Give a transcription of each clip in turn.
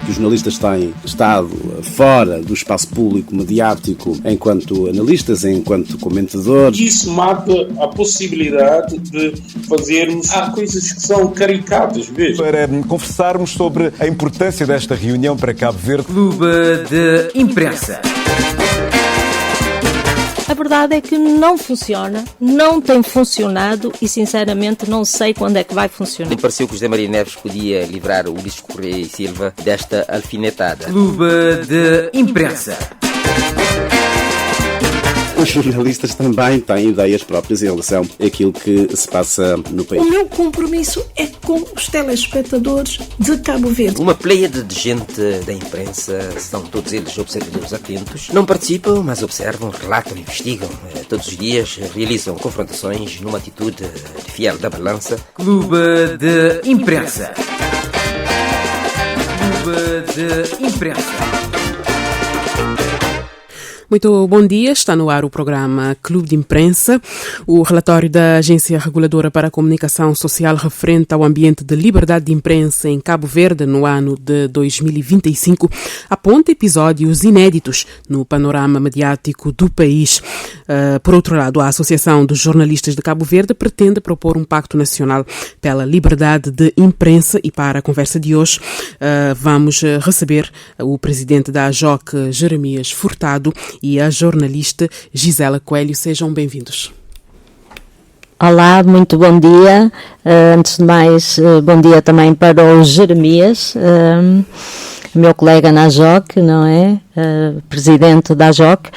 que os jornalistas têm estado fora do espaço público mediático enquanto analistas, enquanto comentadores. Isso mata a possibilidade de fazermos coisas que são caricatas mesmo. Para conversarmos sobre a importância desta reunião para Cabo Verde. Clube de Imprensa. A verdade é que não funciona, não tem funcionado e sinceramente não sei quando é que vai funcionar. Me pareceu que o José Maria Neves podia livrar o Ulisses Correia e Silva desta alfinetada. Clube de Imprensa. Os jornalistas também têm ideias próprias em relação àquilo que se passa no país. O meu compromisso é com os telespectadores de Cabo Verde. Uma pleiade de gente da imprensa, são todos eles observadores atentos, não participam, mas observam, relatam, investigam. Todos os dias realizam confrontações numa atitude de fiel da balança. Clube de Imprensa. Clube de Imprensa. Muito bom dia, está no ar o programa Clube de Imprensa. O relatório da Agência Reguladora para a Comunicação Social referente ao ambiente de liberdade de imprensa em Cabo Verde no ano de 2025 aponta episódios inéditos no panorama mediático do país. Por outro lado, a Associação dos Jornalistas de Cabo Verde pretende propor um pacto nacional pela liberdade de imprensa e para a conversa de hoje vamos receber o presidente da AJOC, Jeremias Furtado, e a jornalista Gisela Coelho. Sejam bem-vindos. Olá, muito bom dia. Antes de mais, bom dia também para o Jeremias, meu colega na AJOC, não é? Presidente da AJOC.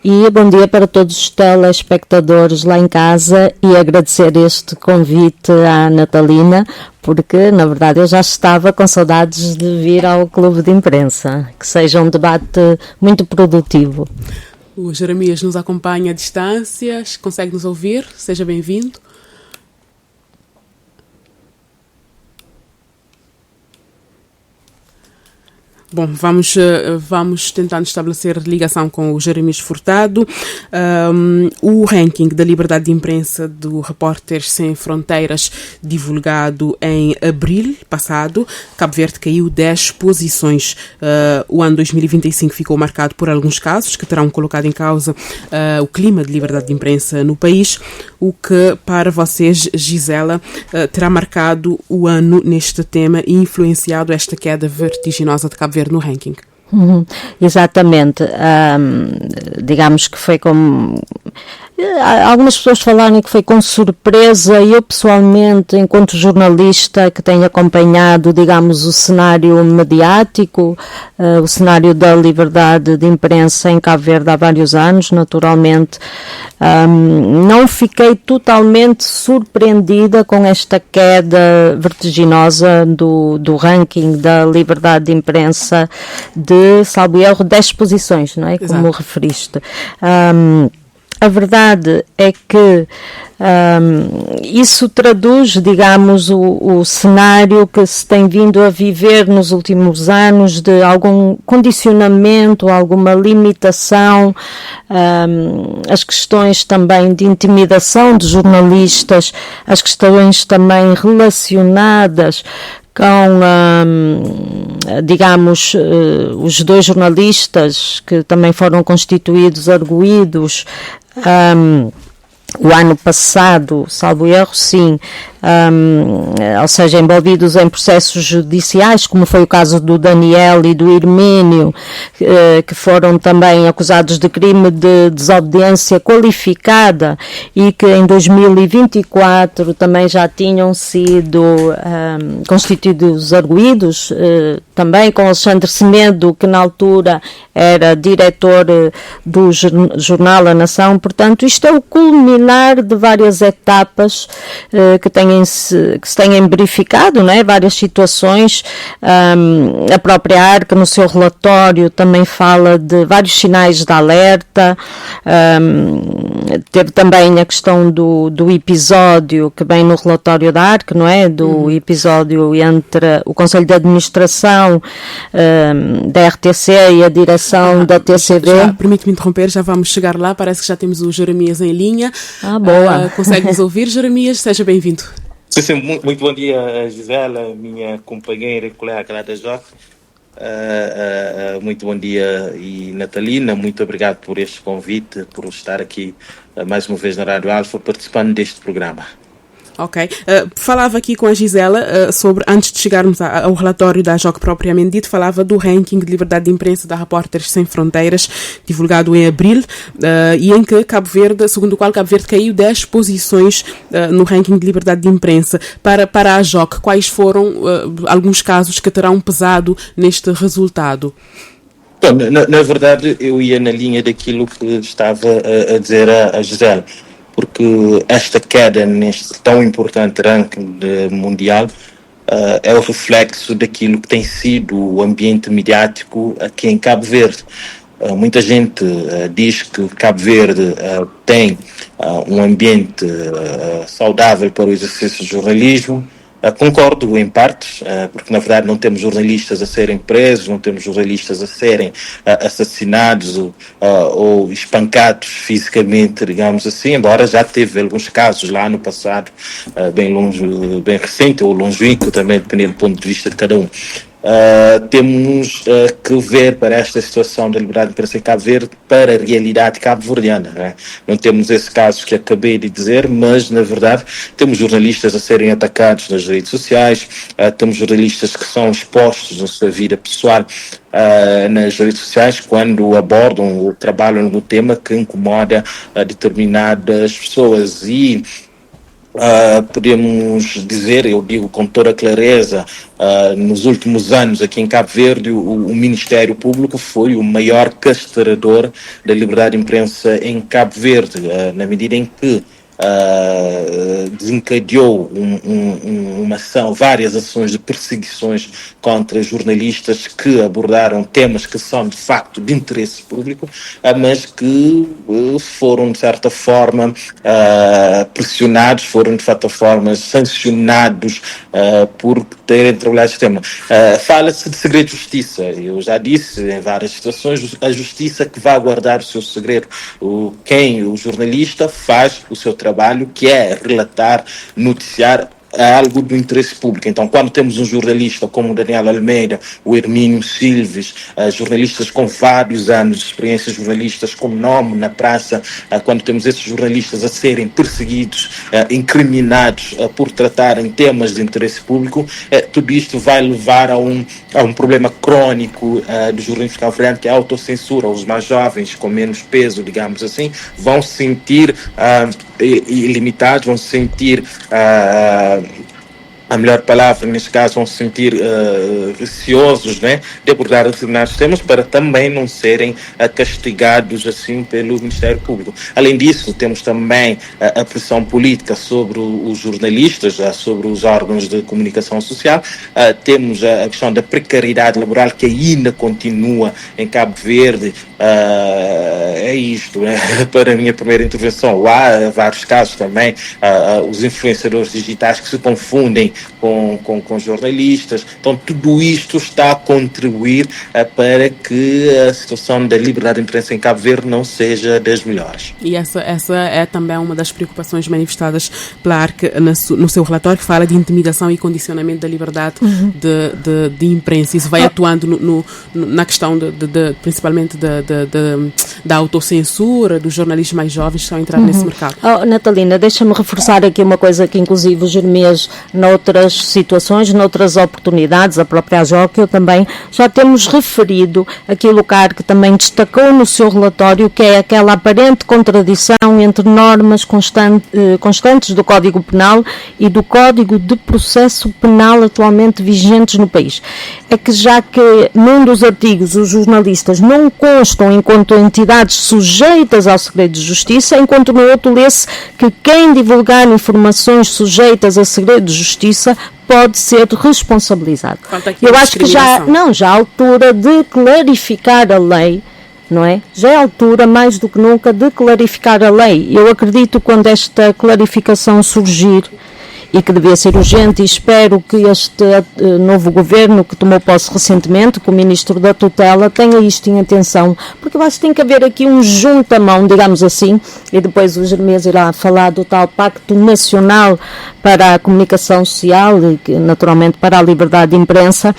E bom dia para todos os telespectadores lá em casa e agradecer este convite à Natalina, porque, na verdade, eu já estava com saudades de vir ao Clube de Imprensa. Que seja um debate muito produtivo. O Jeremias nos acompanha à distância, consegue nos ouvir? Seja bem-vindo. Bom, vamos tentando estabelecer ligação com o Jeremias Furtado. O ranking da liberdade de imprensa do Repórteres Sem Fronteiras, divulgado em abril passado, Cabo Verde caiu 10 posições. O ano 2025 ficou marcado por alguns casos que terão colocado em causa o clima de liberdade de imprensa no país. O que, para vocês, Gisela, terá marcado o ano neste tema e influenciado esta queda vertiginosa de Cabo Verde no ranking? Exatamente. Digamos que foi como... Algumas pessoas falaram que foi com surpresa e eu pessoalmente, enquanto jornalista que tenho acompanhado, digamos, o cenário mediático, o cenário da liberdade de imprensa em Cabo Verde há vários anos, naturalmente, não fiquei totalmente surpreendida com esta queda vertiginosa do ranking da liberdade de imprensa de, salvo erro, 10 posições, não é? Como Exato. Referiste. A verdade é que isso traduz, digamos, o cenário que se tem vindo a viver nos últimos anos de algum condicionamento, alguma limitação, as questões também de intimidação de jornalistas, as questões também relacionadas com, digamos, os dois jornalistas que também foram constituídos, arguídos, o ano passado, salvo erro, sim, ou seja, envolvidos em processos judiciais, como foi o caso do Daniel e do Hermínio, que foram também acusados de crime de desobediência qualificada e que em 2024 também já tinham sido constituídos arguídos, também com Alexandre Semedo, que na altura era diretor do jornal A Nação. Portanto, isto é o culminar de várias etapas que se têm verificado, não é? Várias situações. A própria ARC, no seu relatório, também fala de vários sinais de alerta. Teve também a questão do episódio que vem no relatório da ARC, não é? Do episódio entre o Conselho de Administração da RTC e a direção da TCD. Permite-me interromper, já vamos chegar lá. Parece que já temos o Jeremias em linha. Boa. Consegue nos ouvir, Jeremias? Seja bem-vindo. Sim, muito bom dia, Gisela, minha companheira e colega lá da AJOC. Muito bom dia, e Natalina, muito obrigado por este convite, por estar aqui mais uma vez na Rádio Alfa participando deste programa. Ok. Falava aqui com a Gisela sobre, antes de chegarmos ao relatório da JOC propriamente dito, falava do ranking de liberdade de imprensa da Repórteres Sem Fronteiras, divulgado em abril, e em que Cabo Verde, segundo o qual Cabo Verde caiu 10 posições no ranking de liberdade de imprensa. Para a JOC, quais foram alguns casos que terão pesado neste resultado? Bom, na verdade, eu ia na linha daquilo que estava a dizer a Gisela, porque esta queda neste tão importante ranking mundial é o reflexo daquilo que tem sido o ambiente mediático aqui em Cabo Verde. Muita gente diz que Cabo Verde tem um ambiente saudável para o exercício do jornalismo. Concordo em partes, porque na verdade não temos jornalistas a serem presos, não temos jornalistas a serem assassinados ou espancados fisicamente, digamos assim, embora já teve alguns casos lá no passado, bem recente ou longínquo, também dependendo do ponto de vista de cada um. Temos que ver para esta situação da liberdade de imprensa em Cabo Verde para a realidade cabo-verdiana, né? Não temos esse caso que acabei de dizer, mas na verdade temos jornalistas a serem atacados nas redes sociais, temos jornalistas que são expostos na sua vida pessoal nas redes sociais quando abordam ou trabalham no tema que incomoda determinadas pessoas. E podemos dizer, eu digo com toda clareza, nos últimos anos aqui em Cabo Verde o Ministério Público foi o maior castrador da liberdade de imprensa em Cabo Verde, na medida em que desencadeou uma ação, várias ações de perseguições contra jornalistas que abordaram temas que são de facto de interesse público, mas que foram de certa forma pressionados, foram de certa forma sancionados por terem trabalhado este tema. Fala-se de segredo de justiça. Eu já disse em várias situações, a justiça que vai guardar o seu segredo. O jornalista faz o seu trabalho, que é relatar, noticiar algo do interesse público. Então, quando temos um jornalista como o Daniel Almeida, o Hermínio Silves, jornalistas com vários anos de experiência, jornalistas com nome na praça, quando temos esses jornalistas a serem perseguidos, incriminados por tratarem temas de interesse público, tudo isto vai levar a um problema crônico do jornalismo cabo-verdiano, que é a autocensura. Os mais jovens, com menos peso, digamos assim, vão se sentir ilimitados, vão se sentir a melhor palavra neste caso, vão se sentir receosos, né, de abordar determinados temas para também não serem castigados assim pelo Ministério Público. Além disso, temos também a pressão política sobre os jornalistas, sobre os órgãos de comunicação social, temos a questão da precariedade laboral que ainda continua em Cabo Verde. É isto, né? Para a minha primeira intervenção. Há vários casos também, os influenciadores digitais que se confundem com jornalistas. Então tudo isto está a contribuir para que a situação da liberdade de imprensa em Cabo Verde não seja das melhores. E essa é também uma das preocupações manifestadas pela ARC no seu relatório, que fala de intimidação e condicionamento da liberdade de imprensa. Isso vai atuando na questão principalmente da autocensura dos jornalistas mais jovens que estão a entrar nesse mercado. Natalina, deixa-me reforçar aqui uma coisa que inclusive o Jeremias, noutras situações, noutras oportunidades, a própria JOC, também já temos referido aquilo que a ARC também destacou no seu relatório, que é aquela aparente contradição entre normas constantes do Código Penal e do Código de Processo Penal atualmente vigentes no país. É que já que num dos artigos os jornalistas não constam enquanto entidades sujeitas ao segredo de justiça, enquanto no outro lê-se que quem divulgar informações sujeitas a segredo de justiça pode ser responsabilizado. Eu acho que já é a altura de clarificar a lei, não é? Já é a altura, mais do que nunca, de clarificar a lei. Eu acredito que quando esta clarificação surgir e que devia ser urgente, e espero que este novo governo que tomou posse recentemente, com o Ministro da Tutela, tenha isto em atenção, porque eu acho que tem que haver aqui um junta-mão, digamos assim, e depois o Jeremias irá falar do tal Pacto Nacional para a Comunicação Social e, naturalmente, para a liberdade de imprensa,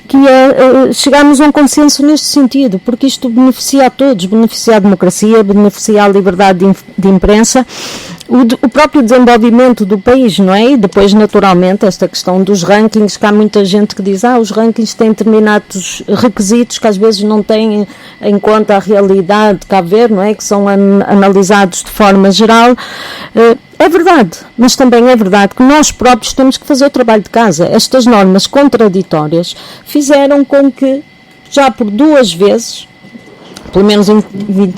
que é chegarmos a um consenso neste sentido, porque isto beneficia a todos, beneficia a democracia, beneficia a liberdade de imprensa, o próprio desenvolvimento do país, não é? E depois, naturalmente, esta questão dos rankings, que há muita gente que diz, os rankings têm determinados requisitos que às vezes não têm em conta a realidade de Cabo Verde, não é? Que são analisados de forma geral. É verdade, mas também é verdade que nós próprios temos que fazer o trabalho de casa. Estas normas contraditórias fizeram com que, já por 2 vezes, pelo menos em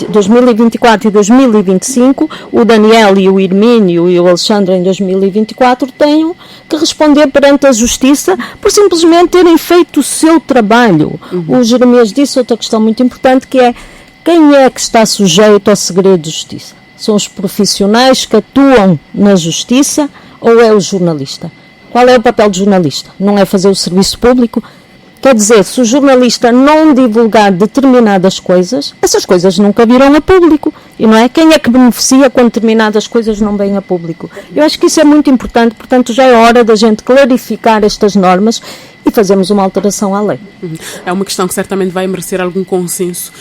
2024 e 2025, o Daniel e o Hermínio e o Alexandre em 2024 tenham que responder perante a Justiça por simplesmente terem feito o seu trabalho. O Jeremias disse outra questão muito importante, que é quem é que está sujeito ao segredo de justiça? São os profissionais que atuam na Justiça ou é o jornalista? Qual é o papel do jornalista? Não é fazer o serviço público? Quer dizer, se o jornalista não divulgar determinadas coisas, essas coisas nunca virão a público. E não é? Quem é que beneficia quando determinadas coisas não vêm a público? Eu acho que isso é muito importante, portanto já é hora da gente clarificar estas normas e fazermos uma alteração à lei. É uma questão que certamente vai merecer algum consenso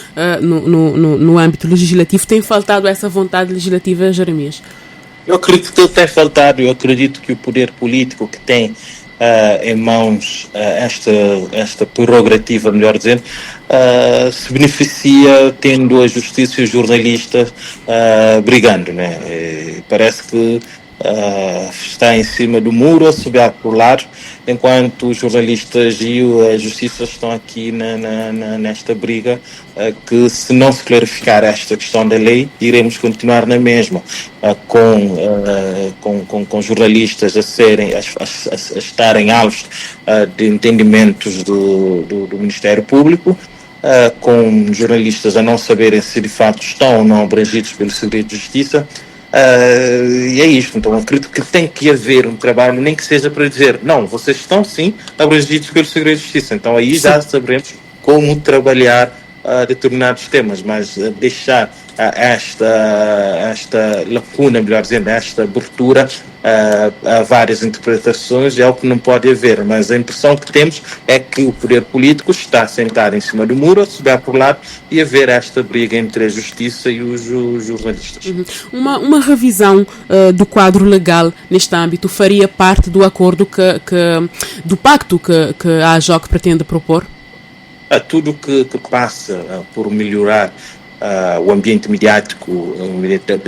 no âmbito legislativo. Tem faltado essa vontade legislativa, Jeremias? Eu acredito que tem faltado. Eu acredito que o poder político que tem em mãos esta prerrogativa, melhor dizendo, se beneficia tendo a justiça e os jornalistas brigando, né? Parece que está em cima do muro, a subir por lado, enquanto os jornalistas e a justiça estão aqui nesta briga, que se não se clarificar esta questão da lei, iremos continuar na mesma, com jornalistas a estarem alvos de entendimentos do Ministério Público, com jornalistas a não saberem se de fato estão ou não abrangidos pelo segredo de justiça. E é isto. Então acredito que tem que haver um trabalho, nem que seja para dizer, não, vocês estão sim abrangidos pelo segredo de justiça, então aí já saberemos como trabalhar determinados temas, mas deixar esta lacuna, melhor dizendo, esta abertura a várias interpretações é o que não pode haver, mas a impressão que temos é que o poder político está sentado em cima do muro, a subir por lado e haver esta briga entre a justiça e os jornalistas. Uma revisão do quadro legal neste âmbito faria parte do acordo do pacto que a AJOC pretende propor? Tudo que passa por melhorar o ambiente mediático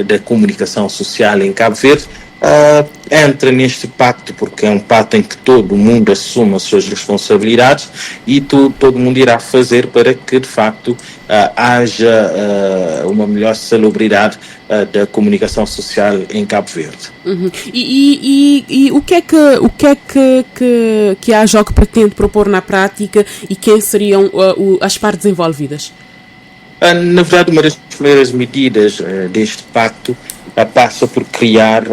da comunicação social em Cabo Verde entra neste pacto, porque é um pacto em que todo mundo assume as suas responsabilidades e todo mundo irá fazer para que de facto haja uma melhor salubridade da comunicação social em Cabo Verde. E o que é que a AJOC pretende propor na prática e quem seriam as partes envolvidas? Na verdade, uma das primeiras medidas deste pacto passa por criar,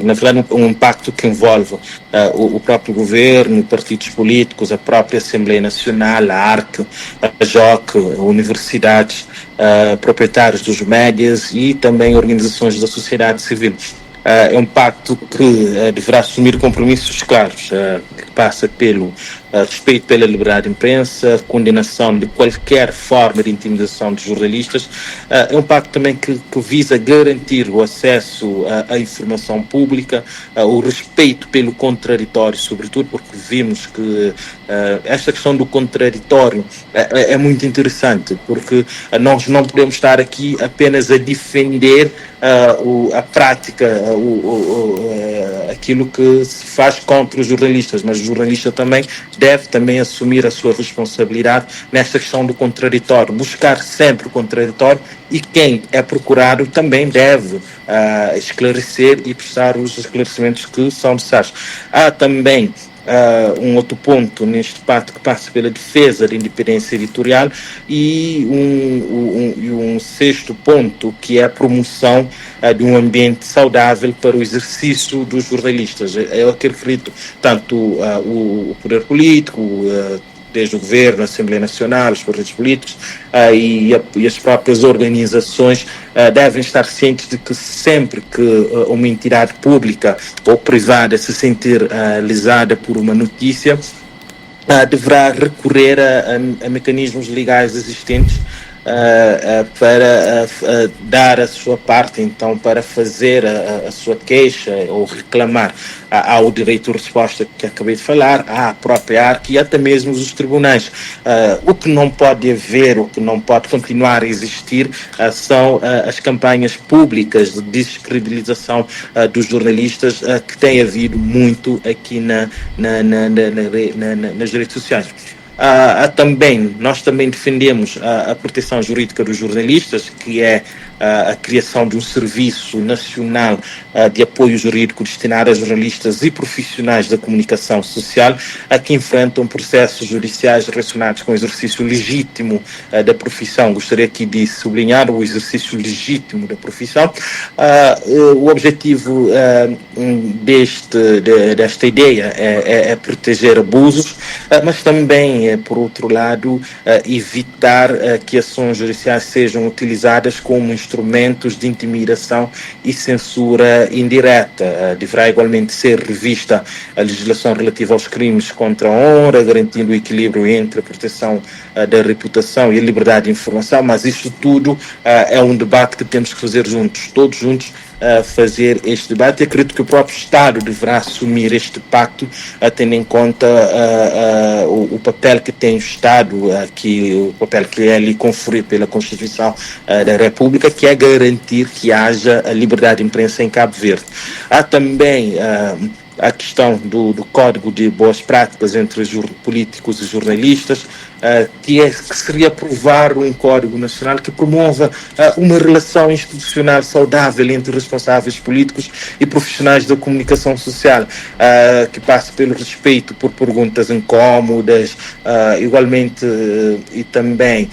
na verdade, um pacto que envolve o próprio governo, partidos políticos, a própria Assembleia Nacional, a ARC, a AJOC, universidades, proprietários dos médias e também organizações da sociedade civil. É um pacto que deverá assumir compromissos claros, que passa pelo respeito pela liberdade de imprensa, condenação de qualquer forma de intimidação de jornalistas. É um pacto também que visa garantir o acesso à informação pública, o respeito pelo contraditório, sobretudo porque vimos que esta questão do contraditório é muito interessante, porque nós não podemos estar aqui apenas a defender a prática, aquilo que se faz contra os jornalistas, mas o jornalista também deve também assumir a sua responsabilidade nesta questão do contraditório, buscar sempre o contraditório, e quem é procurado também deve esclarecer e prestar os esclarecimentos que são necessários. Há também um outro ponto neste pacto que passa pela defesa da independência editorial e um sexto ponto que é a promoção de um ambiente saudável para o exercício dos jornalistas. Eu acredito tanto o poder político, desde o governo, a Assembleia Nacional, os partidos políticos e as próprias organizações devem estar cientes de que sempre que uma entidade pública ou privada se sentir lesada por uma notícia, deverá recorrer a mecanismos legais existentes para dar a sua parte, então, para fazer a sua queixa ou reclamar ao direito de resposta que acabei de falar, à própria ARC e até mesmo os tribunais. O que não pode haver, o que não pode continuar a existir são as campanhas públicas de descredibilização dos jornalistas que tem havido muito aqui nas redes sociais. Nós também defendemos a proteção jurídica dos jornalistas, que é a criação de um serviço nacional de apoio jurídico destinado a jornalistas e profissionais da comunicação social que enfrentam processos judiciais relacionados com o exercício legítimo da profissão. Gostaria aqui de sublinhar o exercício legítimo da profissão. O objetivo desta ideia é proteger abusos, mas também, por outro lado, evitar que ações judiciais sejam utilizadas como instrumentos de intimidação e censura indireta. Deverá igualmente ser revista a legislação relativa aos crimes contra a honra, garantindo o equilíbrio entre a proteção da reputação e a liberdade de informação, mas isso tudo é um debate que temos que fazer juntos, todos juntos, fazer este debate. E acredito que o próprio Estado deverá assumir este pacto, tendo em conta o papel que tem o Estado, o papel que é lhe conferido pela Constituição da República, que é garantir que haja a liberdade de imprensa em Cabo Verde. Há também a questão do Código de Boas Práticas entre os políticos e jornalistas, que seria aprovar um Código Nacional que promova uma relação institucional saudável entre responsáveis políticos e profissionais da comunicação social, que passe pelo respeito por perguntas incómodas, igualmente, e também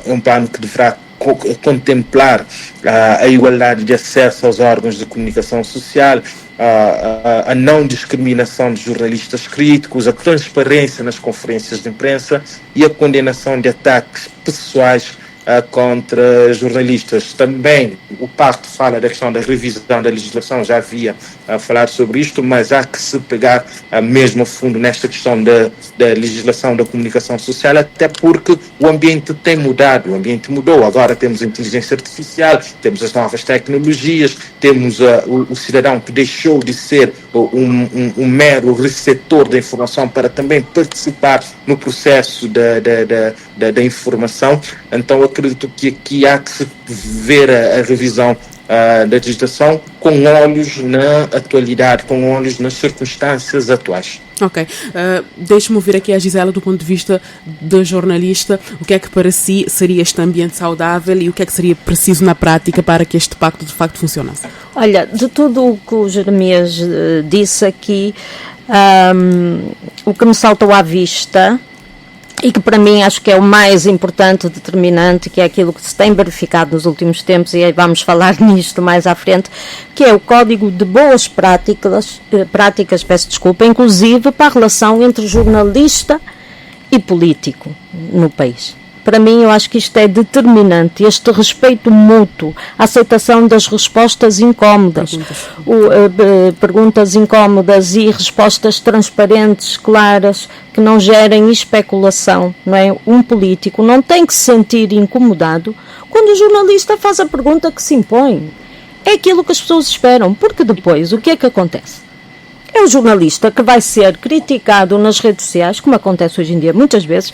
um plano que deverá contemplar a igualdade de acesso aos órgãos de comunicação social, a não discriminação de jornalistas críticos, a transparência nas conferências de imprensa e a condenação de ataques pessoais contra jornalistas. Também o pacto fala da questão da revisão da legislação, já havia falado sobre isto, mas há que se pegar mesmo a fundo nesta questão da legislação da comunicação social, até porque o ambiente tem mudado, o ambiente mudou, agora temos a inteligência artificial, temos as novas tecnologias, temos o cidadão que deixou de ser um mero receptor da informação para também participar no processo da informação. Então acredito que aqui há que se ver a revisão da legislação com olhos na atualidade, com olhos nas circunstâncias atuais. Ok. Deixe-me ouvir aqui a Gisela do ponto de vista da jornalista. O que é que para si seria este ambiente saudável e o que é que seria preciso na prática para que este pacto de facto funcionasse? Olha, de tudo o que o Jeremias disse aqui, o que me saltou à vista e que para mim acho que é o mais importante, determinante, que é aquilo que se tem verificado nos últimos tempos, e aí vamos falar nisto mais à frente, que é o Código de Boas Práticas, inclusive para a relação entre jornalista e político no país. Para mim, eu acho que isto é determinante, este respeito mútuo, a aceitação das respostas incómodas, perguntas incómodas e respostas transparentes, claras, que não gerem especulação, não é? Um político não tem que se sentir incomodado quando o jornalista faz a pergunta que se impõe. É aquilo que as pessoas esperam, porque depois, o que é que acontece? É o jornalista que vai ser criticado nas redes sociais, como acontece hoje em dia muitas vezes,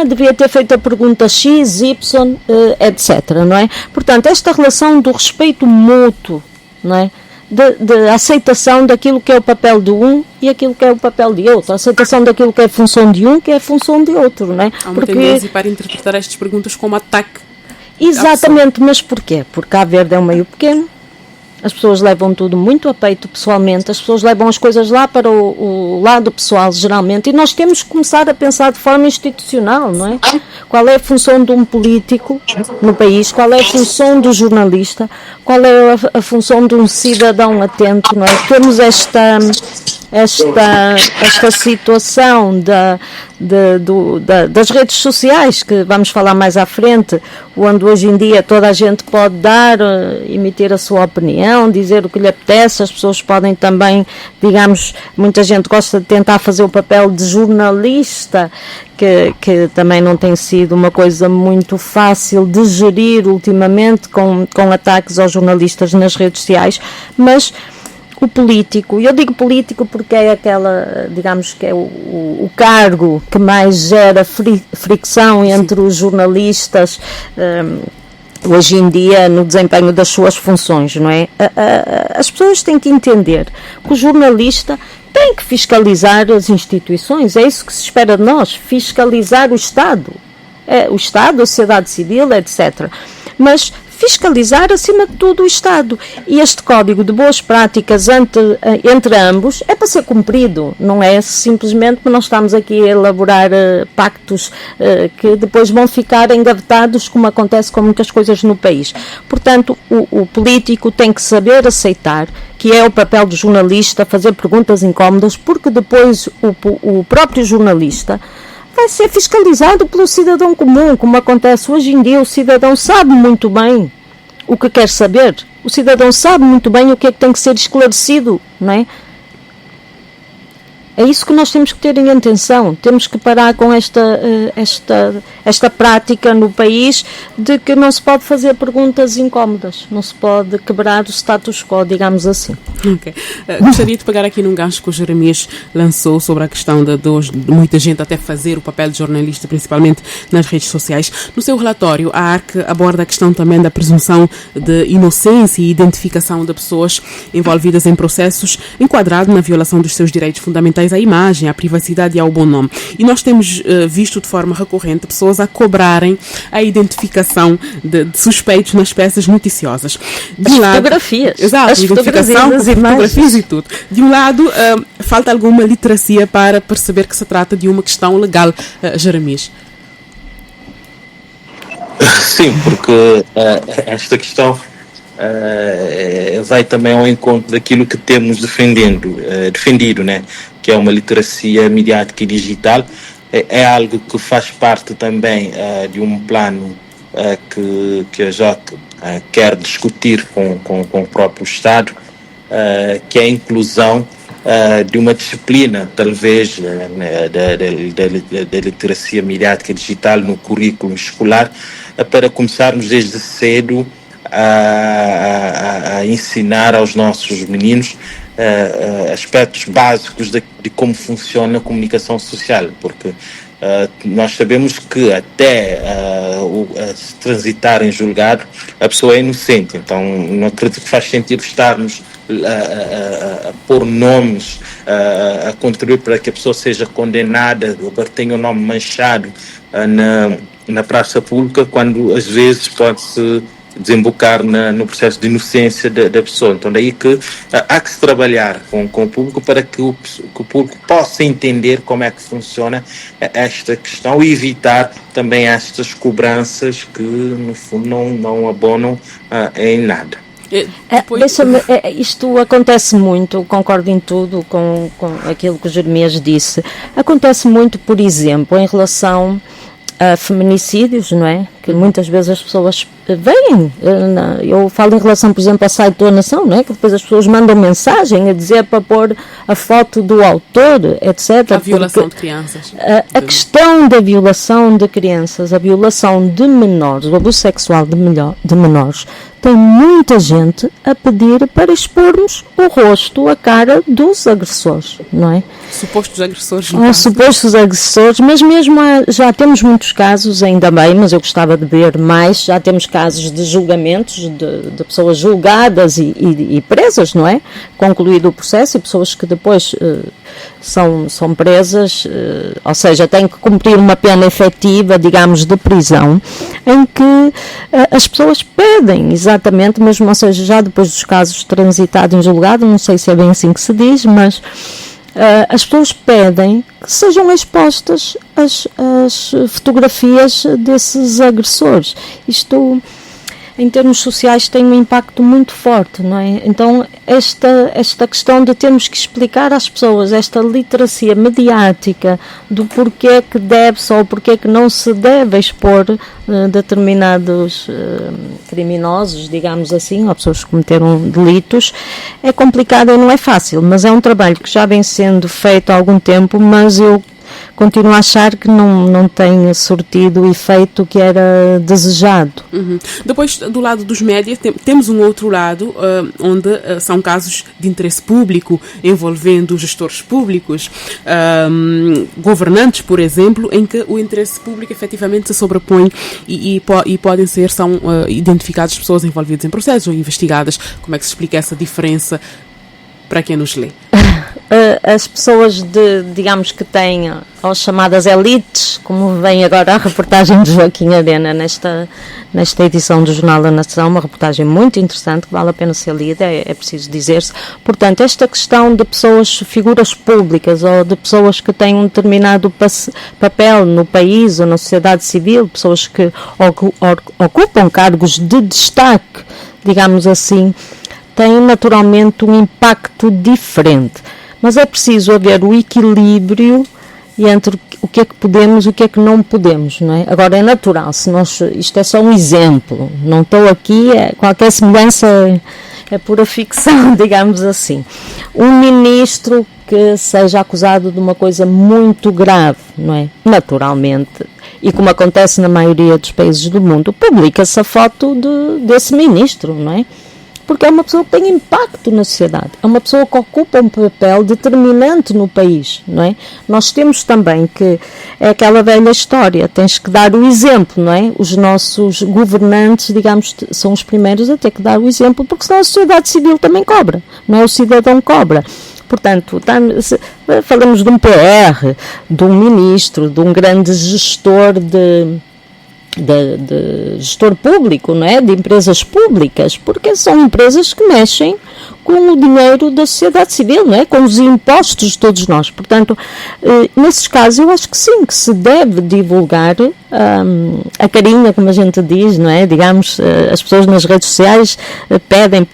devia ter feito a pergunta X, Y, etc, não é? Portanto, esta relação do respeito mútuo, não é? De aceitação daquilo que é o papel de um e aquilo que é o papel de outro, a aceitação daquilo que é a função de um, que é a função de outro, não é? Há uma tendência para interpretar estas perguntas como ataque. Exatamente, mas porquê? Porque Cabo Verde é um meio pequeno, as pessoas levam tudo muito a peito pessoalmente, as pessoas levam as coisas lá para o lado pessoal, geralmente, e nós temos que começar a pensar de forma institucional, não é? Qual é a função de um político no país, qual é a função do jornalista, qual é a função de um cidadão atento, não é? Temos esta situação das redes sociais, que vamos falar mais à frente, onde hoje em dia toda a gente pode emitir a sua opinião, dizer o que lhe apetece, as pessoas podem também, digamos, muita gente gosta de tentar fazer o papel de jornalista, que também não tem sido uma coisa muito fácil de gerir ultimamente, com ataques aos jornalistas nas redes sociais, mas o político, eu digo político porque é aquela, digamos que é o cargo que mais gera fricção entre os jornalistas hoje em dia no desempenho das suas funções, não é? As pessoas têm que entender que o jornalista tem que fiscalizar as instituições, é isso que se espera de nós, fiscalizar o Estado, a sociedade civil, etc. Mas fiscalizar, acima de tudo, o Estado. E este código de boas práticas entre ambos é para ser cumprido, não é simplesmente porque nós estamos aqui a elaborar pactos que depois vão ficar engavetados, como acontece com muitas coisas no país. Portanto, o político tem que saber aceitar que é o papel do jornalista fazer perguntas incómodas, porque depois o próprio jornalista vai ser fiscalizado pelo cidadão comum, como acontece hoje em dia. O cidadão sabe muito bem o que quer saber, o cidadão sabe muito bem o que é que tem que ser esclarecido, não é? É isso que nós temos que ter em atenção, temos que parar com esta prática no país de que não se pode fazer perguntas incómodas, não se pode quebrar o status quo, digamos assim. Okay. Gostaria de pegar aqui num gancho que o Jeremias lançou sobre a questão de muita gente até fazer o papel de jornalista, principalmente nas redes sociais. No seu relatório, a ARC aborda a questão também da presunção de inocência e identificação de pessoas envolvidas em processos enquadrado na violação dos seus direitos fundamentais à imagem, à privacidade e ao bom nome. E nós temos visto de forma recorrente pessoas a cobrarem a identificação de suspeitos nas peças noticiosas. Fotografias. Exato, as identificação, fotografias e tudo. De um lado, falta alguma literacia para perceber que se trata de uma questão legal, Jeremias. Sim, porque esta questão vai também ao encontro daquilo que temos defendido, né? Que é uma literacia midiática e digital. É algo que faz parte também de um plano que a JOC quer discutir com o próprio Estado, que é a inclusão de uma disciplina, talvez, da literacia midiática e digital no currículo escolar, para começarmos desde cedo a ensinar aos nossos meninos aspectos básicos de como funciona a comunicação social, porque nós sabemos que até se transitar em julgado a pessoa é inocente, então não acredito que faz sentido estarmos a pôr nomes, a contribuir para que a pessoa seja condenada ou para que tenha o nome manchado na praça pública, quando às vezes pode-se desembocar no processo de inocência da pessoa. Então daí que há que se trabalhar com o público para que o público possa entender como é que funciona esta questão e evitar também estas cobranças que no fundo não abonam em nada. Isto acontece muito, concordo em tudo com aquilo que o Jeremias disse. Acontece muito, por exemplo, em relação a feminicídios, não é? Que muitas vezes as pessoas veem, eu falo em relação, por exemplo, ao site da Nação, não é? Que depois as pessoas mandam mensagem a dizer para pôr a foto do autor, etc. A violação de crianças. A questão da violação de crianças, a violação de menores, o abuso sexual de menores, tem muita gente a pedir para expormos o rosto, a cara dos agressores, não é? Supostos agressores. Supostos agressores, mas mesmo já temos muitos casos, ainda bem, mas eu gostava gostava de ver mais. Já temos casos de julgamentos de pessoas julgadas e presas, não é? Concluído o processo, e pessoas que depois são presas, ou seja, têm que cumprir uma pena efetiva, digamos, de prisão, em que as pessoas pedem, exatamente, mesmo, ou seja, já depois dos casos transitados em julgado, não sei se é bem assim que se diz, mas as pessoas pedem que sejam expostas as fotografias desses agressores. Isto, em termos sociais, tem um impacto muito forte, não é? Então, esta questão de termos que explicar às pessoas esta literacia mediática do porquê que deve-se ou porquê que não se deve expor determinados criminosos, digamos assim, ou pessoas que cometeram delitos, é complicado e não é fácil, mas é um trabalho que já vem sendo feito há algum tempo, mas eu continuo a achar que não tem sortido o efeito que era desejado. Uhum. Depois, do lado dos médias, temos um outro lado, onde são casos de interesse público, envolvendo gestores públicos, governantes, por exemplo, em que o interesse público efetivamente se sobrepõe e são identificadas pessoas envolvidas em processos ou investigadas. Como é que se explica essa diferença para quem nos lê? As pessoas digamos que têm as chamadas elites, como vem agora a reportagem de Joaquim Arena nesta edição do Jornal da Nação, uma reportagem muito interessante que vale a pena ser lida, é preciso dizer-se. Portanto, esta questão de pessoas, figuras públicas ou de pessoas que têm um determinado papel no país ou na sociedade civil, pessoas que ocupam cargos de destaque, digamos assim, têm naturalmente um impacto diferente. Mas é preciso haver o equilíbrio entre o que é que podemos e o que é que não podemos, não é? Agora, é natural, isto é só um exemplo, não estou aqui, qualquer semelhança é pura ficção, digamos assim. Um ministro que seja acusado de uma coisa muito grave, não é? Naturalmente, e como acontece na maioria dos países do mundo, publica-se a foto desse ministro, não é? Porque é uma pessoa que tem impacto na sociedade, é uma pessoa que ocupa um papel determinante no país, não é? Nós temos também que, é aquela velha história, tens que dar o exemplo, não é? Os nossos governantes, digamos, são os primeiros a ter que dar o exemplo, porque senão a sociedade civil também cobra, não é? O cidadão cobra. Portanto, falamos de um PR, de um ministro, de um grande gestor de gestor público, não é? De empresas públicas, porque são empresas que mexem com o dinheiro da sociedade civil, não é? Com os impostos de todos nós. Portanto, nesses casos eu acho que sim, que se deve divulgar a carinha, como a gente diz, não é? Digamos, as pessoas nas redes sociais pedem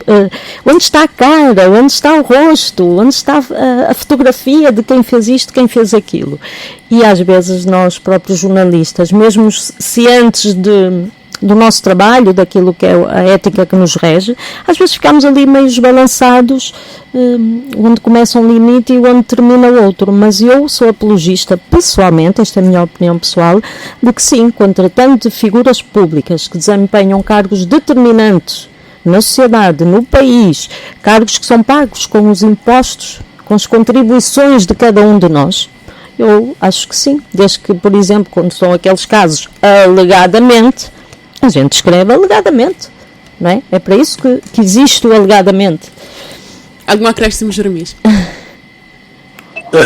onde está a cara, onde está o rosto, onde está a fotografia de quem fez isto, quem fez aquilo. E às vezes nós próprios jornalistas, mesmo cientes do nosso trabalho, daquilo que é a ética que nos rege, às vezes ficamos ali meio desbalançados, onde começa um limite e onde termina o outro. Mas eu sou apologista, pessoalmente, esta é a minha opinião pessoal, de que sim, contra tanto de figuras públicas que desempenham cargos determinantes na sociedade, no país, cargos que são pagos com os impostos, com as contribuições de cada um de nós, eu acho que sim, desde que, por exemplo, quando são aqueles casos alegadamente, a gente escreve alegadamente, não é? É para isso que existe o alegadamente. Algum acréscimo, Jeremias?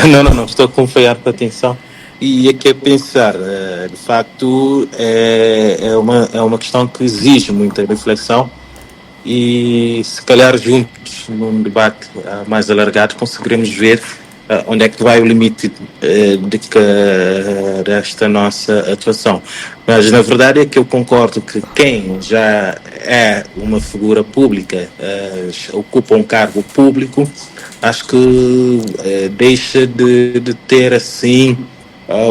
Não, estou a acompanhar com atenção. E aqui a pensar, de facto, é uma questão que exige muita reflexão e, se calhar, juntos, num debate mais alargado, conseguiremos ver onde é que vai o limite desta nossa atuação. Mas, na verdade, é que eu concordo que quem já é uma figura pública, ocupa um cargo público, acho que deixa de ter, assim,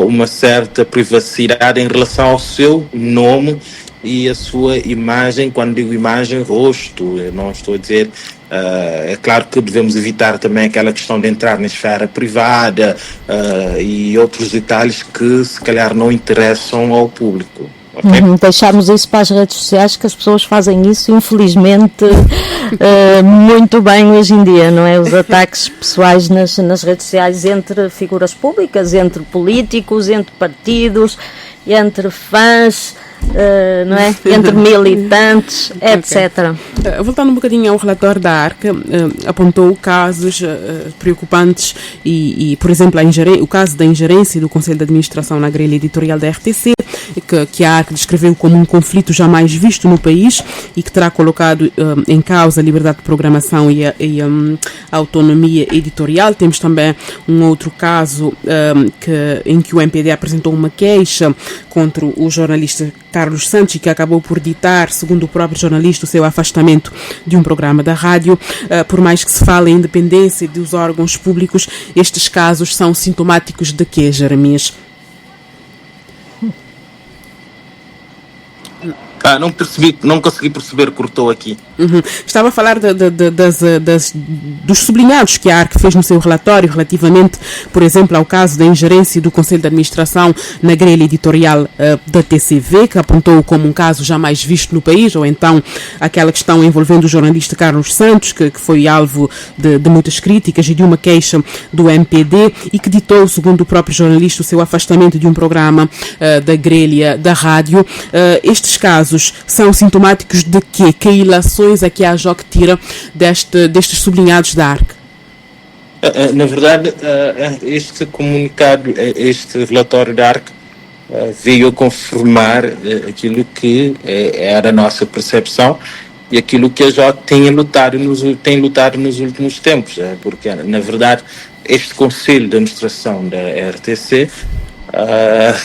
uma certa privacidade em relação ao seu nome e a sua imagem. Quando digo imagem, rosto, eu não estou a dizer... é claro que devemos evitar também aquela questão de entrar na esfera privada e outros detalhes que se calhar não interessam ao público. Okay? Deixamos isso para as redes sociais, que as pessoas fazem isso, infelizmente, muito bem hoje em dia, não é? Os ataques pessoais nas redes sociais entre figuras públicas, entre políticos, entre partidos, entre fãs, não é? Entre militantes, etc. Voltando um bocadinho ao relatório da ARC, apontou casos preocupantes e, por exemplo, o caso da ingerência do Conselho de Administração na grelha editorial da RTC, que a ARC descreveu como um conflito jamais visto no país e que terá colocado em causa a liberdade de programação e a autonomia editorial. Temos também um outro caso em que o MPD apresentou uma queixa contra o jornalista Carlos Santos, que acabou por ditar, segundo o próprio jornalista, o seu afastamento de um programa da rádio. Por mais que se fale em independência dos órgãos públicos, estes casos são sintomáticos de quê, Jeremias? Não consegui perceber, cortou aqui. Estava a falar dos sublinhados que a ARC fez no seu relatório relativamente, por exemplo, ao caso da ingerência do Conselho de Administração na grelha editorial da TCV, que apontou como um caso jamais visto no país, ou então aquela questão envolvendo o jornalista Carlos Santos, que foi alvo de muitas críticas e de uma queixa do MPD e que ditou, segundo o próprio jornalista, o seu afastamento de um programa da grelha da rádio. Estes casos são sintomáticos de quê? Que ilações é que a JOC tira destes sublinhados da ARC? Na verdade, este comunicado, este relatório da ARC veio a confirmar aquilo que era a nossa percepção e aquilo que a JOC tem lutado nos últimos tempos, porque, na verdade, este Conselho de Administração da RTC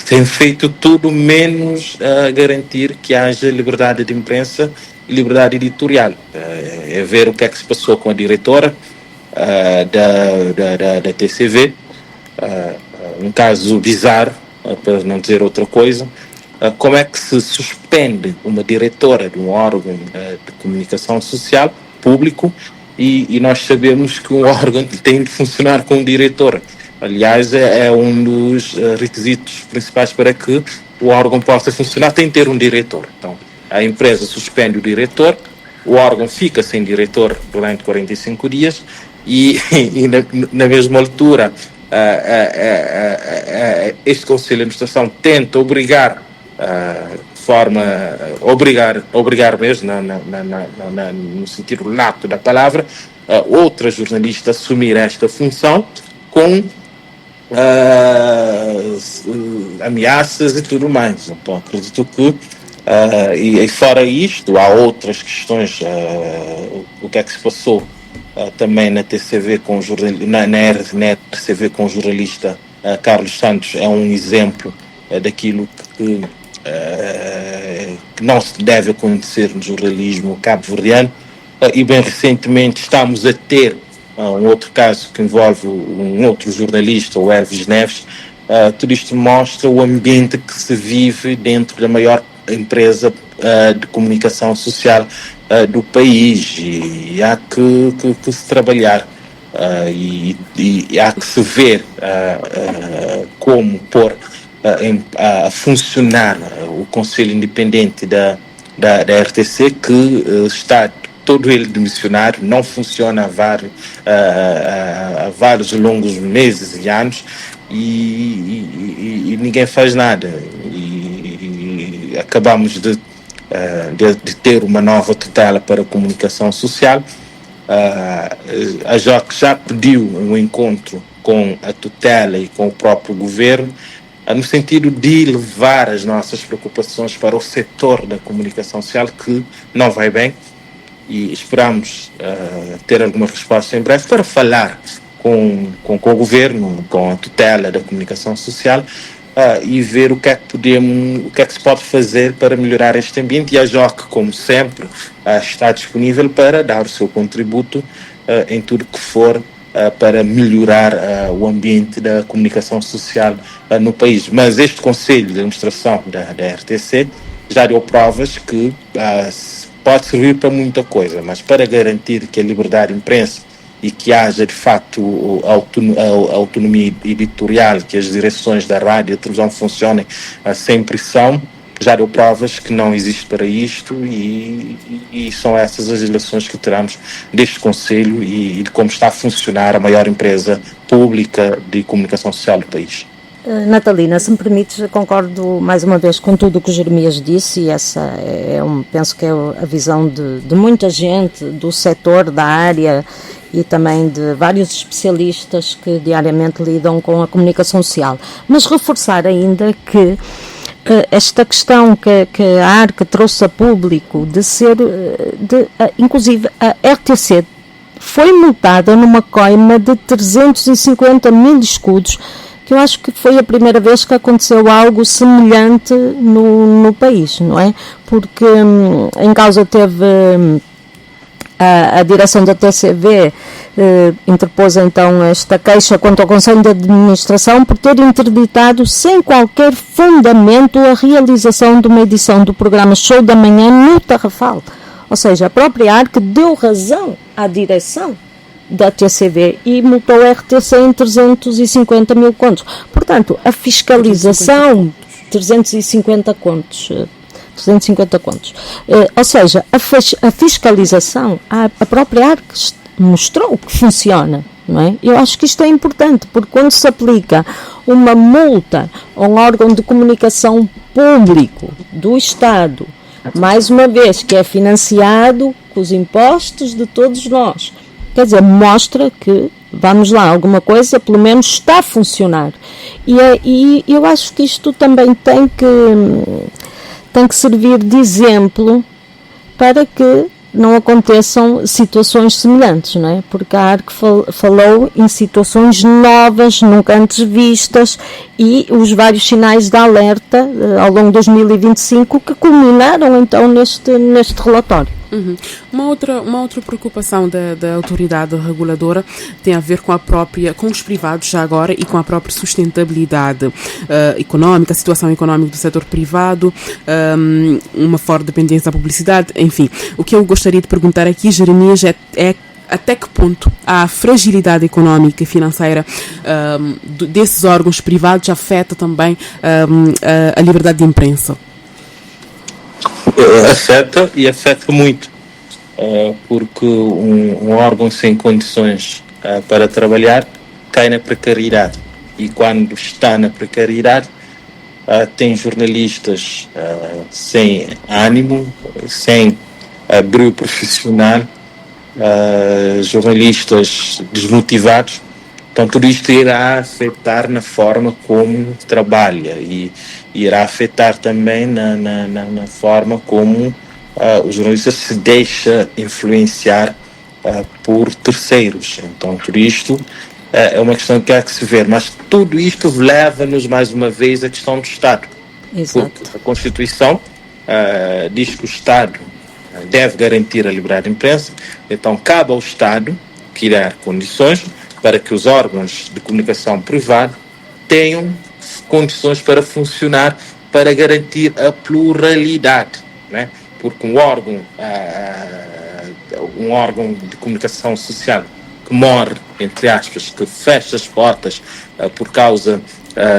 tem feito tudo menos garantir que haja liberdade de imprensa e liberdade editorial. É ver o que é que se passou com a diretora da TCV, um caso bizarro, para não dizer outra coisa. Como é que se suspende uma diretora de um órgão de comunicação social público e nós sabemos que um órgão tem de funcionar com um diretor. Aliás, é um dos requisitos principais para que o órgão possa funcionar, tem de ter um diretor. Então, a empresa suspende o diretor, o órgão fica sem diretor durante 45 dias e na mesma altura, este Conselho de Administração tenta obrigar, obrigar mesmo, no sentido lato da palavra, outra jornalista a assumir esta função com ameaças e tudo mais. Então, acredito que e fora isto, há outras questões. O que é que se passou também na TCV com na RTCV com o jornalista Carlos Santos é um exemplo daquilo que não se deve acontecer no jornalismo cabo-verdiano. E bem recentemente estamos a ter um outro caso que envolve um outro jornalista, o Elvis Neves. Tudo isto mostra o ambiente que se vive dentro da maior empresa de comunicação social do país, e há que se trabalhar e há que se ver como pôr a funcionar o Conselho Independente da RTC, que está todo ele demissionário, não funciona há vários longos meses e anos e ninguém faz nada. E acabamos de ter uma nova tutela para a comunicação social. A JOC já pediu um encontro com a tutela e com o próprio governo, no sentido de levar as nossas preocupações para o setor da comunicação social, que não vai bem, e esperamos ter alguma resposta em breve para falar com o governo, com a tutela da comunicação social, e ver o que é que se pode fazer para melhorar este ambiente. E a JOC, como sempre, está disponível para dar o seu contributo em tudo que for para melhorar o ambiente da comunicação social no país. Mas este Conselho de Administração da RTC já deu provas que pode servir para muita coisa, mas para garantir que a liberdade de imprensa e que haja de facto a autonomia editorial, que as direções da rádio e da televisão funcionem sem pressão, já deu provas que não existe para isto, e são essas as relações que teremos deste Conselho e de como está a funcionar a maior empresa pública de comunicação social do país. Natalina, se me permites, concordo mais uma vez com tudo o que o Jeremias disse, e essa penso que é a visão de muita gente do setor, da área e também de vários especialistas que diariamente lidam com a comunicação social. Mas reforçar ainda que esta questão que a ARC trouxe a público inclusive a RTC foi multada numa coima de 350 mil escudos, que eu acho que foi a primeira vez que aconteceu algo semelhante no país, não é? Porque em causa teve a direção da TCV interpôs então esta queixa contra o Conselho de Administração por ter interditado sem qualquer fundamento a realização de uma edição do programa Show da Manhã no Tarrafal. Ou seja, a própria ARC deu razão à direção da TCV e multou a RTC em 350 mil contos. Portanto, a fiscalização, 350 contos. Ou seja, a fiscalização, a própria ARC mostrou que funciona, não é? Eu acho que isto é importante, porque quando se aplica uma multa a um órgão de comunicação público do Estado, mais uma vez, que é financiado com os impostos de todos nós, quer dizer, mostra que, vamos lá, alguma coisa pelo menos está a funcionar. E eu acho que isto também tem que servir de exemplo para que não aconteçam situações semelhantes, não é? Porque a ARC falou em situações novas, nunca antes vistas, e os vários sinais de alerta ao longo de 2025 que culminaram então neste relatório. Uhum. Uma outra preocupação da autoridade reguladora tem a ver com os privados já agora e com a própria sustentabilidade económica, a situação económica do setor privado, uma forte dependência da publicidade, enfim. O que eu gostaria de perguntar aqui, Jeremias, é até que ponto a fragilidade económica e financeira desses órgãos privados afeta também a liberdade de imprensa? Afeta e afeta muito, porque um órgão sem condições para trabalhar cai na precariedade, e quando está na precariedade tem jornalistas sem ânimo, sem brilho profissional, jornalistas desmotivados. Então tudo isto irá afetar na forma como trabalha e irá afetar também na forma como o jornalista se deixa influenciar por terceiros. Então tudo isto é uma questão que há que se ver, mas tudo isto leva-nos mais uma vez à questão do Estado. Exato. Porque a Constituição diz que o Estado deve garantir a liberdade de imprensa, então cabe ao Estado criar condições para que os órgãos de comunicação privada tenham condições para funcionar, para garantir a pluralidade, né? Porque um órgão de comunicação social que morre, entre aspas, que fecha as portas por causa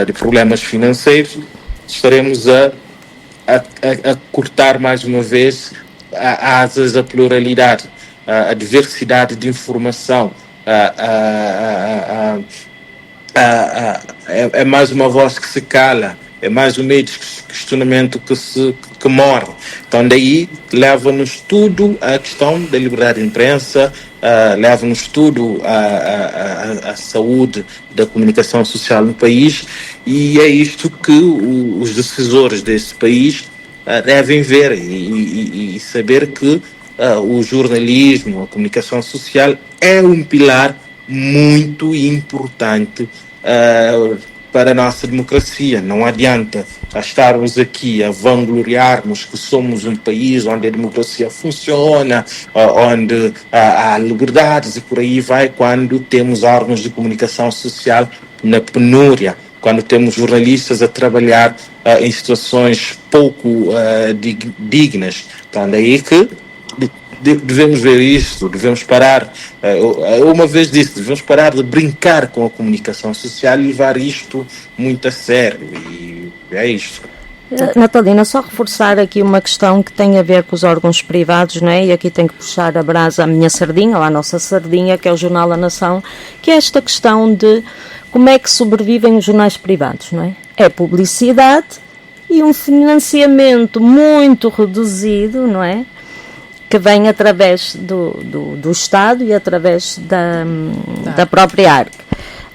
de problemas financeiros, estaremos a cortar mais uma vez asas da pluralidade, a diversidade de informação. É mais uma voz que se cala, é mais um meio de questionamento que morre. Então daí leva-nos tudo à questão da liberdade de imprensa, leva-nos tudo à saúde da comunicação social no país, e é isto que os decisores desse país devem ver e saber que o jornalismo, a comunicação social é um pilar muito importante para a nossa democracia. Não adianta estarmos aqui a vangloriarmos que somos um país onde a democracia funciona, onde há liberdades e por aí vai, quando temos órgãos de comunicação social na penúria, quando temos jornalistas a trabalhar em situações pouco dignas. Então daí que devemos ver isto, devemos parar, uma vez disse, devemos parar de brincar com a comunicação social e levar isto muito a sério, e é isto. Natalina, só reforçar aqui uma questão que tem a ver com os órgãos privados, não é? E aqui tenho que puxar a brasa à minha sardinha, ou à nossa sardinha, que é o Jornal A Nação, que é esta questão de como é que sobrevivem os jornais privados, não é? É publicidade e um financiamento muito reduzido, não é? Que vem através do Estado e através da própria ARC.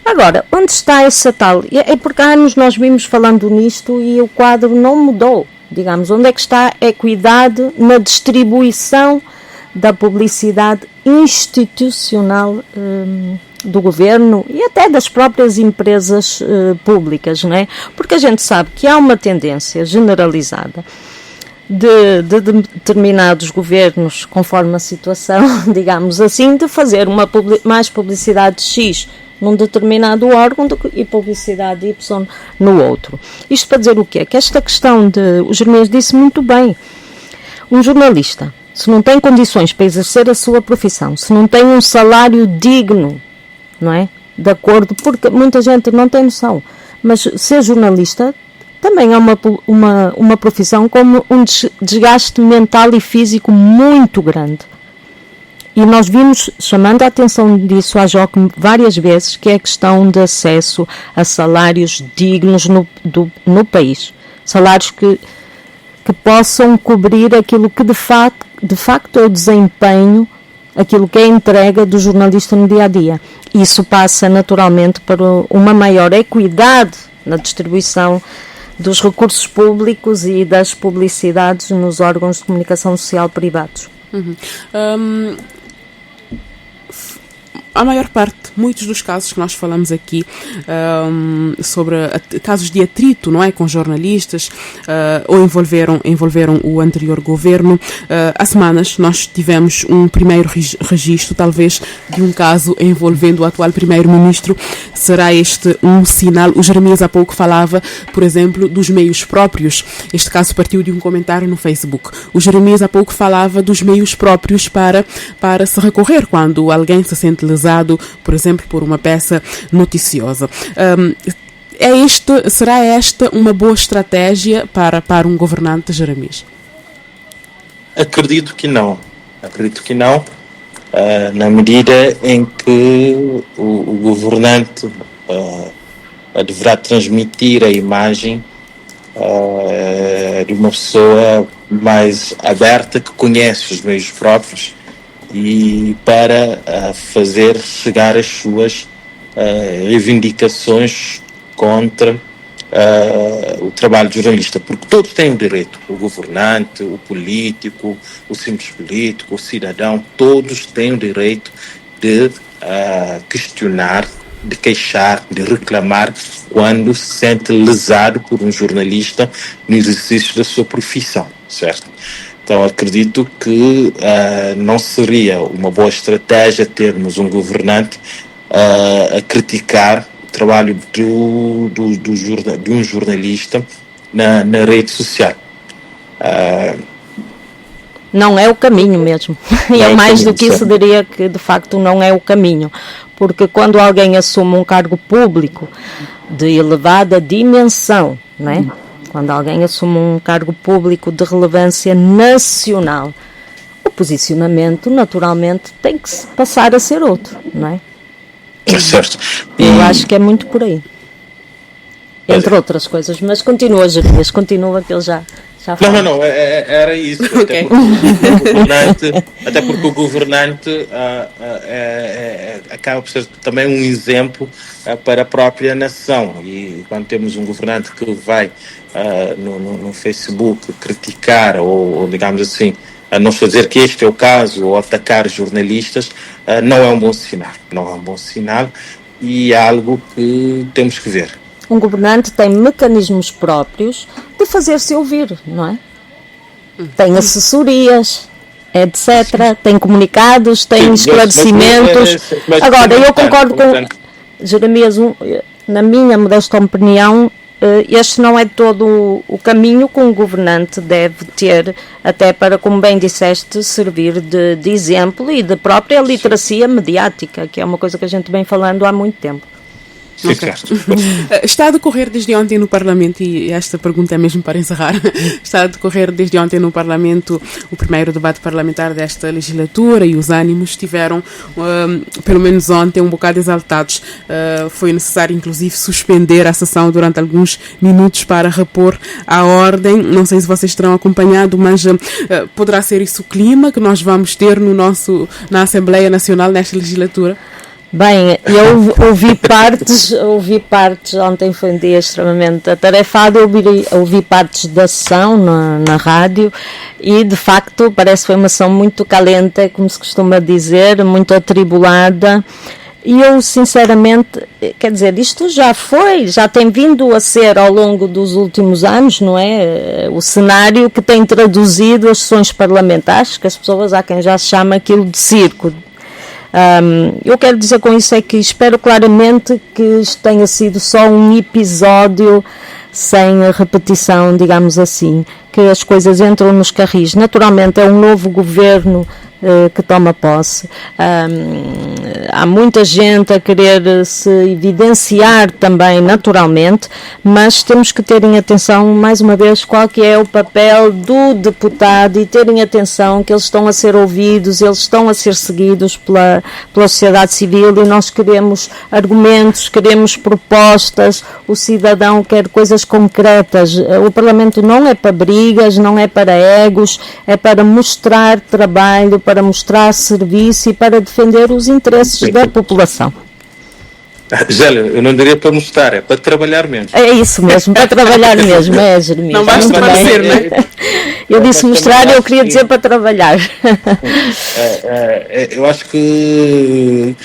Agora, onde está essa tal... É porque há anos nós vimos falando nisto e o quadro não mudou. Digamos, onde é que está a equidade na distribuição da publicidade institucional do governo e até das próprias empresas públicas, não é? Porque a gente sabe que há uma tendência generalizada de determinados governos, conforme a situação, digamos assim, de fazer mais publicidade X num determinado órgão e publicidade Y no outro. Isto para dizer o quê? Que esta questão o Jeremias disse muito bem, um jornalista, se não tem condições para exercer a sua profissão, se não tem um salário digno, não é? De acordo, porque muita gente não tem noção, mas ser jornalista também é uma profissão com um desgaste mental e físico muito grande. E nós vimos, chamando a atenção disso à JOC várias vezes, que é a questão de acesso a salários dignos no país. Salários que possam cobrir aquilo que de facto é o desempenho, aquilo que é a entrega do jornalista no dia-a-dia. Isso passa naturalmente por uma maior equidade na distribuição dos recursos públicos e das publicidades nos órgãos de comunicação social privados. A maior parte, muitos dos casos que nós falamos aqui sobre casos de atrito, não é, com jornalistas ou envolveram o anterior governo. Há semanas nós tivemos um primeiro registro, talvez, de um caso envolvendo o atual primeiro-ministro. Será este um sinal? O Jeremias há pouco falava, por exemplo, dos meios próprios. Este caso partiu de um comentário no Facebook. O Jeremias há pouco falava dos meios próprios para se recorrer quando alguém se sente lesado, por exemplo, por uma peça noticiosa. Será esta uma boa estratégia para um governante, Jeremias? Acredito que não. Na medida em que o governante deverá transmitir a imagem de uma pessoa mais aberta, que conhece os meios próprios, e para fazer chegar as suas reivindicações contra o trabalho de jornalista, porque todos têm o direito, o governante, o político, o simples político, o cidadão, todos têm o direito de questionar, de queixar, de reclamar quando se sente lesado por um jornalista no exercício da sua profissão, certo? Então acredito que não seria uma boa estratégia termos um governante a criticar o trabalho de um jornalista na rede social. Não é o caminho mesmo. E é mais do que isso, diria que de facto não é o caminho. Porque quando alguém assume um cargo público de elevada dimensão, não é? Quando alguém assume um cargo público de relevância nacional, o posicionamento, naturalmente, tem que passar a ser outro, não é? É certo. Eu acho que é muito por aí. Entre outras coisas. Mas continua, Jeremias, continua que ele já fala. Não, era isso. Okay. Até porque o governante acaba por ser também um exemplo para a própria nação. E quando temos um governante que vai no Facebook criticar ou digamos assim, a não fazer que este é o caso, ou atacar jornalistas, não é um bom sinal, e é algo que temos que ver. Um governante tem mecanismos próprios de fazer-se ouvir, não é? Tem assessorias, etc., tem comunicados, tem esclarecimentos. Agora, eu concordo com Jeremias, na minha modesta opinião, este não é todo o caminho que um governante deve ter, até para, como bem disseste, servir de exemplo e de própria literacia mediática, que é uma coisa que a gente vem falando há muito tempo. Sim, certo. Está a decorrer desde ontem no Parlamento, e esta pergunta é mesmo para encerrar, está a decorrer desde ontem no Parlamento o primeiro debate parlamentar desta legislatura e os ânimos estiveram, pelo menos ontem, um bocado exaltados. Foi necessário, inclusive, suspender a sessão durante alguns minutos para repor a ordem. Não sei se vocês terão acompanhado, mas poderá ser isso o clima que nós vamos ter na Assembleia Nacional nesta legislatura? Bem, eu ouvi partes, ontem foi um dia extremamente atarefado, ouvi partes da sessão na rádio e, de facto, parece que foi uma sessão muito calente, como se costuma dizer, muito atribulada. E eu, sinceramente, quer dizer, isto já tem vindo a ser ao longo dos últimos anos, não é? O cenário que tem traduzido as sessões parlamentares, que as pessoas, há quem já se chama aquilo de circo. Eu quero dizer com isso é que espero claramente que isto tenha sido só um episódio sem repetição, digamos assim, que as coisas entram nos carris. Naturalmente é um novo governo que toma posse. Há muita gente a querer se evidenciar também naturalmente, mas temos que ter em atenção mais uma vez qual que é o papel do deputado e ter em atenção que eles estão a ser ouvidos, eles estão a ser seguidos pela sociedade civil e nós queremos argumentos, queremos propostas, o cidadão quer coisas concretas. O Parlamento não é para brigas, não é para egos, é para mostrar trabalho, para mostrar serviço e para defender os interesses da população. Gélia, eu não diria para mostrar, é para trabalhar mesmo. É isso mesmo, para trabalhar mesmo, Jeremias. Não basta parecer, não é? Eu disse mostrar, eu queria dizer para trabalhar. Eu acho que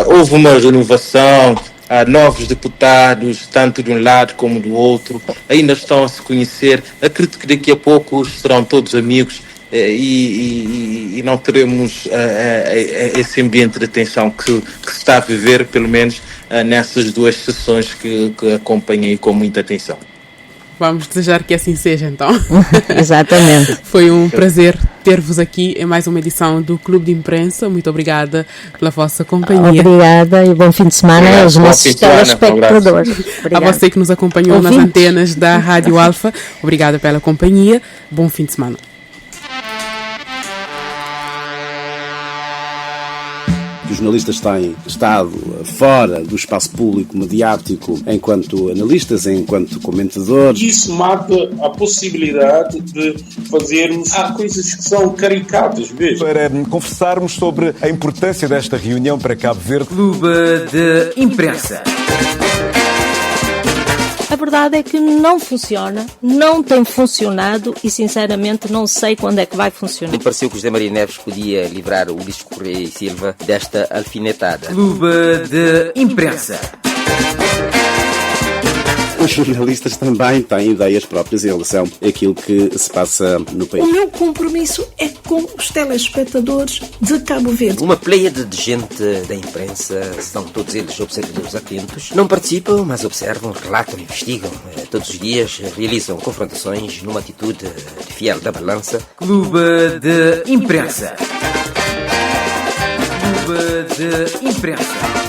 houve uma renovação, há novos deputados, tanto de um lado como do outro, ainda estão a se conhecer. Acredito que daqui a pouco serão todos amigos e não teremos esse ambiente de tensão que se está a viver, pelo menos nessas duas sessões que acompanhei com muita atenção. Vamos desejar que assim seja, então. Exatamente. Foi um prazer ter-vos aqui em mais uma edição do Clube de Imprensa. Muito obrigada pela vossa companhia. Obrigada e bom fim de semana aos nossos telespectadores. A você que nos acompanhou nas antenas da Rádio Alfa, obrigada pela companhia. Bom fim de semana. Os jornalistas têm estado fora do espaço público mediático enquanto analistas, enquanto comentadores. Isso mata a possibilidade de fazermos coisas que são caricatas mesmo. Para conversarmos sobre a importância desta reunião para Cabo Verde. Clube de Imprensa. A verdade é que não funciona, não tem funcionado e, sinceramente, não sei quando é que vai funcionar. Me pareceu que José Maria Neves podia livrar o Ulisses Correia e Silva desta alfinetada. Clube de Imprensa. Os jornalistas também têm ideias próprias em relação àquilo que se passa no país. O meu compromisso é com os telespectadores de Cabo Verde. Uma pleiade de gente da imprensa, são todos eles observadores atentos, não participam, mas observam, relatam, investigam. Todos os dias realizam confrontações numa atitude de fiel da balança. Clube de Imprensa. Clube de Imprensa.